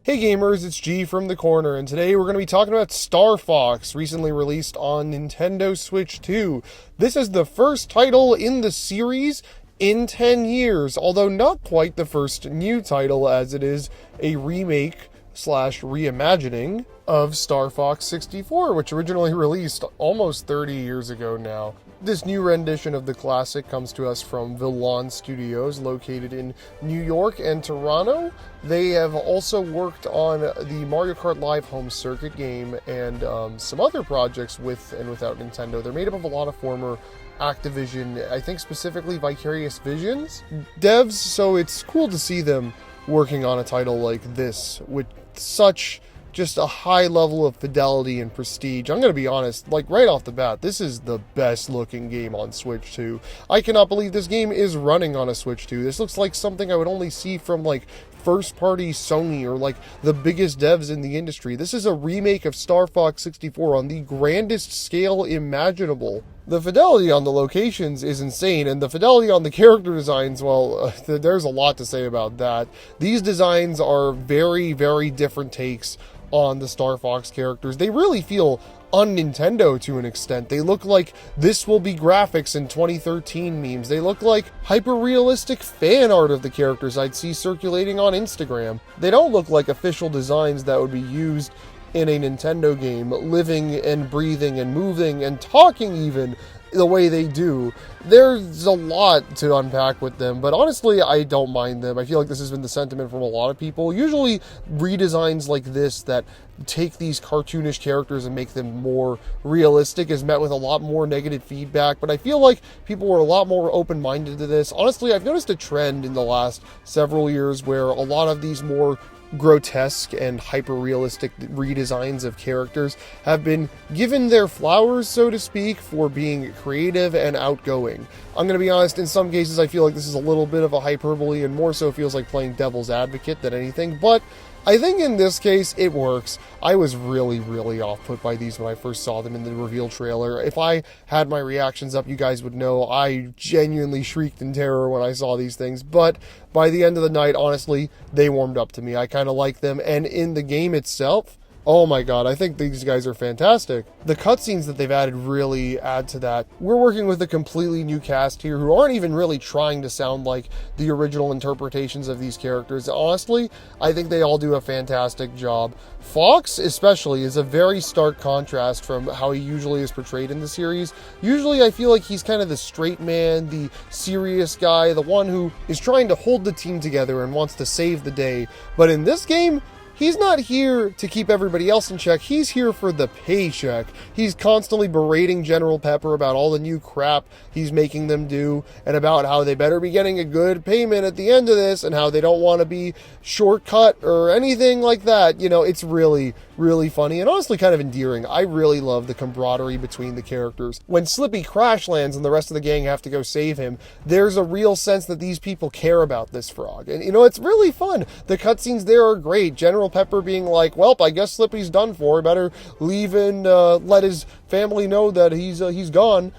Hey gamers, it's G from the corner, and today we're going to be talking about Star Fox, recently released on Nintendo Switch 2. This is the first title in the series in 10 years, although not quite the first new title, as it is a remake slash reimagining of Star Fox 64, which originally released almost 30 years ago now. This new rendition of the classic comes to us from Villan Studios, located in New York and Toronto. They have also worked on the Mario Kart Live Home Circuit game and some other projects with and without Nintendo. They're made up of a lot of former Activision, I think specifically Vicarious Visions devs, so it's cool to see them working on a title like this with such just a high level of fidelity and prestige. I'm going to be honest, like right off the bat, this is the best looking game on Switch 2. I cannot believe this game is running on a Switch 2. This looks like something I would only see from like first party Sony or like the biggest devs in the industry. This is a remake of Star Fox 64 on the grandest scale imaginable. The fidelity on the locations is insane, and the fidelity on the character designs, well, there's a lot to say about that. These designs are very, very different takes on the Star Fox characters. They really feel un-Nintendo to an extent. They look like this will be graphics in 2013 memes. They look like hyper-realistic fan art of the characters I'd see circulating on Instagram. They don't look like official designs that would be used in a Nintendo game, living and breathing and moving and talking even the way they do. There's a lot to unpack with them, but honestly, I don't mind them. I feel like this has been the sentiment from a lot of people. Usually, redesigns like this that take these cartoonish characters and make them more realistic is met with a lot more negative feedback, but I feel like people were a lot more open-minded to this. Honestly, I've noticed a trend in the last several years where a lot of these more grotesque and hyper-realistic redesigns of characters have been given their flowers, so to speak, for being creative and outgoing. I'm going to be honest, in some cases I feel like this is a little bit of a hyperbole and more so feels like playing devil's advocate than anything, but I think in this case, it works. I was really, really off-put by these when I first saw them in the reveal trailer. If I had my reactions up, you guys would know I genuinely shrieked in terror when I saw these things. But by the end of the night, honestly, they warmed up to me. I kind of like them. And in the game itself, oh my god, I think these guys are fantastic. The cutscenes that they've added really add to that. We're working with a completely new cast here who aren't even really trying to sound like the original interpretations of these characters. Honestly, I think they all do a fantastic job. Fox, especially, is a very stark contrast from how he usually is portrayed in the series. Usually, I feel like he's kind of the straight man, the serious guy, the one who is trying to hold the team together and wants to save the day. But in this game, he's not here to keep everybody else in check. He's here for the paycheck. He's constantly berating General Pepper about all the new crap he's making them do and about how they better be getting a good payment at the end of this and how they don't want to be shortcut or anything like that. You know, it's really, really funny and honestly kind of endearing. I really love the camaraderie between the characters. When Slippy crash lands and the rest of the gang have to go save him, there's a real sense that these people care about this frog. And, you know, it's really fun. The cutscenes there are great. General Pepper being like, well, I guess Slippy's done for. Better leave and let his family know that he's gone.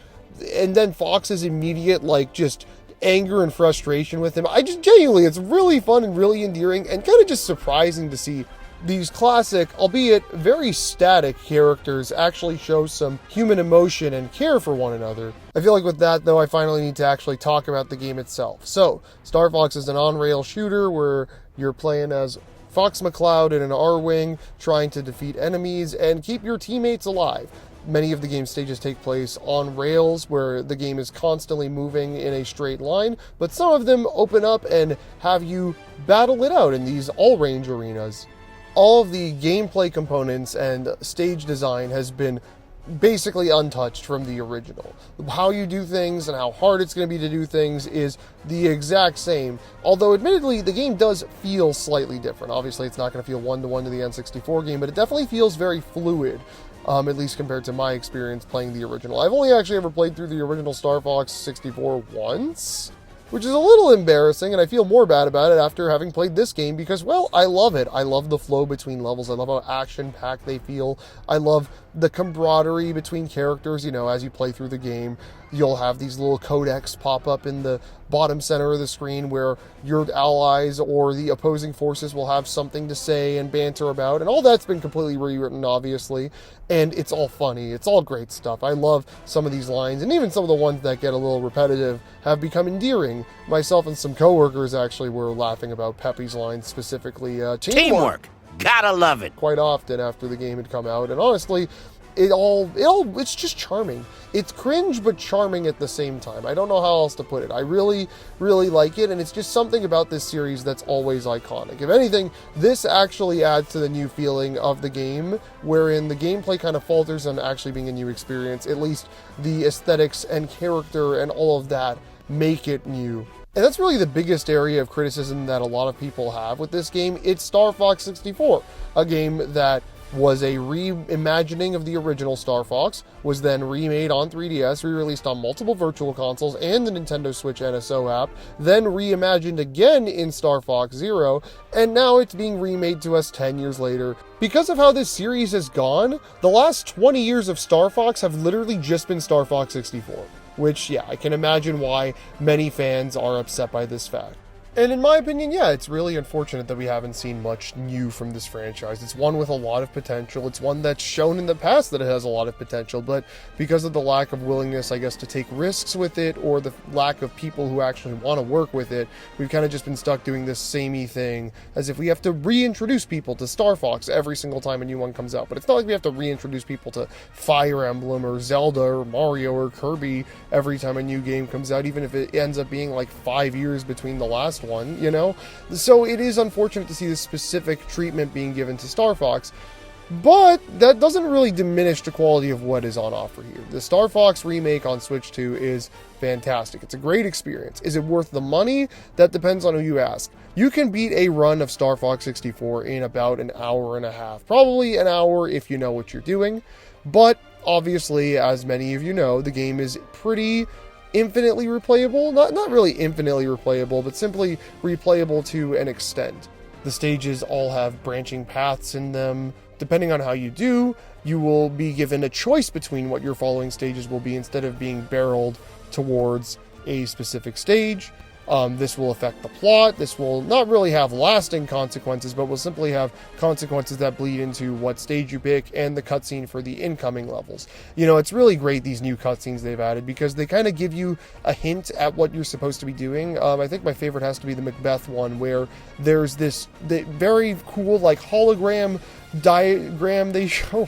And then Fox's immediate, like, just anger and frustration with him. I just genuinely, it's really fun and really endearing and kind of just surprising to see these classic, albeit very static characters actually show some human emotion and care for one another. I feel like with that, though, I finally need to actually talk about the game itself. So, Star Fox is an on-rail shooter where you're playing as Fox McCloud in an R-Wing, trying to defeat enemies and keep your teammates alive. Many of the game stages take place on rails, where the game is constantly moving in a straight line, but some of them open up and have you battle it out in these all-range arenas. All of the gameplay components and stage design has been basically untouched from the original. How you do things and how hard it's going to be to do things is the exact same, although admittedly the game does feel slightly different. Obviously it's not going to feel one-to-one to the N64 game, but it definitely feels very fluid, at least compared to my experience playing the original. I've only actually ever played through the original Star Fox 64 once, which is a little embarrassing, and I feel more bad about it after having played this game because, well, I love it. I love the flow between levels. I love how action-packed they feel. I love the camaraderie between characters. You know, as you play through the game, you'll have these little codex pop up in the bottom center of the screen where your allies or the opposing forces will have something to say and banter about, and all that's been completely rewritten, obviously, and it's all funny. It's all great stuff. I love some of these lines, and even some of the ones that get a little repetitive have become endearing. Myself and some coworkers actually were laughing about Pepe's lines, specifically teamwork. Gotta love it. Quite often after the game had come out, and honestly, it's just charming. It's cringe but charming at the same time. I don't know how else to put it. I really, really like it, and it's just something about this series that's always iconic. If anything, this actually adds to the new feeling of the game, wherein the gameplay kind of falters on actually being a new experience. At least the aesthetics and character and all of that make it new. And that's really the biggest area of criticism that a lot of people have with this game. It's Star Fox 64, a game that was a reimagining of the original Star Fox, was then remade on 3DS, re-released on multiple virtual consoles and the Nintendo Switch NSO app, then reimagined again in Star Fox Zero, and now it's being remade to us 10 years later. Because of how this series has gone, the last 20 years of Star Fox have literally just been Star Fox 64. Which, yeah, I can imagine why many fans are upset by this fact. And in my opinion, yeah, it's really unfortunate that we haven't seen much new from this franchise. It's one with a lot of potential. It's one that's shown in the past that it has a lot of potential, but because of the lack of willingness, I guess, to take risks with it, or the lack of people who actually want to work with it, we've kind of just been stuck doing this samey thing, as if we have to reintroduce people to Star Fox every single time a new one comes out. But it's not like we have to reintroduce people to Fire Emblem or Zelda or Mario or Kirby every time a new game comes out, even if it ends up being like 5 years between the last one, you know? So it is unfortunate to see this specific treatment being given to Star Fox, but that doesn't really diminish the quality of what is on offer here. The Star Fox remake on Switch 2 is fantastic. It's a great experience. Is it worth the money? That depends on who you ask. You can beat a run of Star Fox 64 in about an hour and a half. Probably an hour if you know what you're doing, but obviously, as many of you know, the game is pretty infinitely replayable. Not really infinitely replayable, but simply replayable to an extent. The stages all have branching paths in them. Depending on how you do, you will be given a choice between what your following stages will be instead of being barreled towards a specific stage. This will affect the plot. This will not really have lasting consequences, but will simply have consequences that bleed into what stage you pick and the cutscene for the incoming levels. You know, it's really great, these new cutscenes they've added, because they kind of give you a hint at what you're supposed to be doing. I think my favorite has to be the Macbeth one, where there's this very cool, like, hologram diagram. They show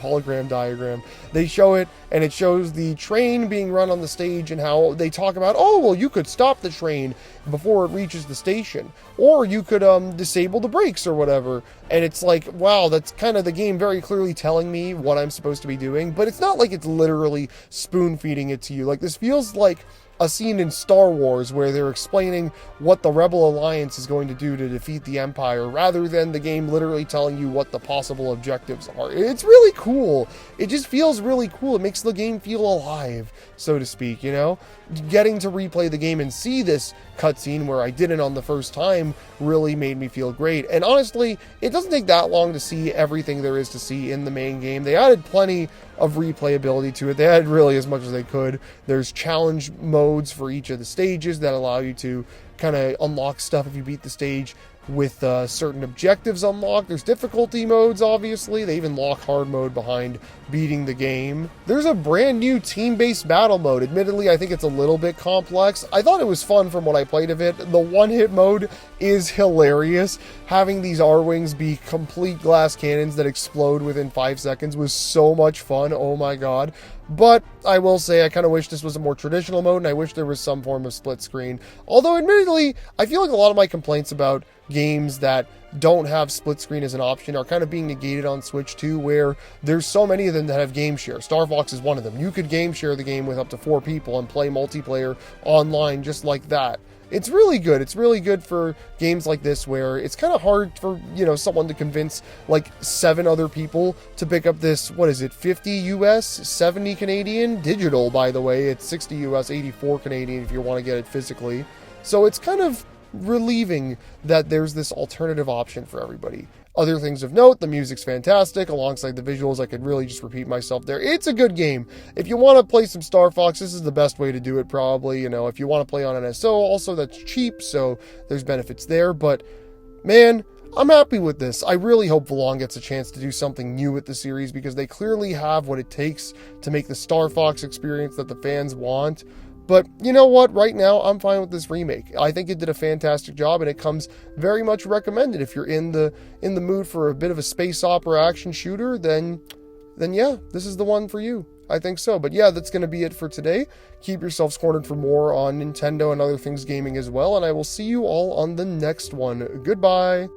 it, and it shows the train being run on the stage, and how they talk about, oh, well, you could stop the train before it reaches the station, or you could disable the brakes or whatever. And it's like, wow, that's kind of the game very clearly telling me what I'm supposed to be doing, but it's not like it's literally spoon feeding it to you. Like, this feels like a scene in Star Wars where they're explaining what the Rebel Alliance is going to do to defeat the Empire, rather than the game literally telling you what the possible objectives are. It's really cool. It just feels really cool. It makes the game feel alive, so to speak, you know? Getting to replay the game and see this cutscene where I didn't on the first time really made me feel great. And honestly, it doesn't take that long to see everything there is to see in the main game. They added plenty of replayability to it. They added really as much as they could. There's challenge modes for each of the stages that allow you to kind of unlock stuff if you beat the stage with certain objectives unlocked. There's difficulty modes, obviously. They even lock hard mode behind beating the game. There's a brand new team-based battle mode. Admittedly, I think it's a little bit complex. I thought it was fun from what I played of it. The one-hit mode is hilarious. Having these R-Wings be complete glass cannons that explode within 5 seconds was so much fun. Oh my god. But I will say, I kind of wish this was a more traditional mode, and I wish there was some form of split screen. Although, admittedly, I feel like a lot of my complaints about games that don't have split screen as an option are kind of being negated on Switch 2, where there's so many of them that have game share. Star Fox is one of them. You could game share the game with up to 4 people and play multiplayer online just like that. It's really good. It's really good for games like this, where it's kind of hard for, you know, someone to convince like 7 other people to pick up this, what is it, 50 US, 70 Canadian? Digital, by the way. It's 60 US, 84 Canadian if you want to get it physically. So it's kind of relieving that there's this alternative option for everybody. Other things of note, the music's fantastic. Alongside the visuals, I could really just repeat myself there. It's a good game. If you want to play some Star Fox, this is the best way to do it probably. If you want to play on NSO, also that's cheap, so there's benefits there. But, man, I'm happy with this. I really hope Valon gets a chance to do something new with the series because they clearly have what it takes to make the Star Fox experience that the fans want. But you know what? Right now, I'm fine with this remake. I think it did a fantastic job, and it comes very much recommended. If you're in the mood for a bit of a space opera action shooter, then yeah, this is the one for you. I think so. But yeah, that's going to be it for today. Keep yourselves cornered for more on Nintendo and other things gaming as well, and I will see you all on the next one. Goodbye.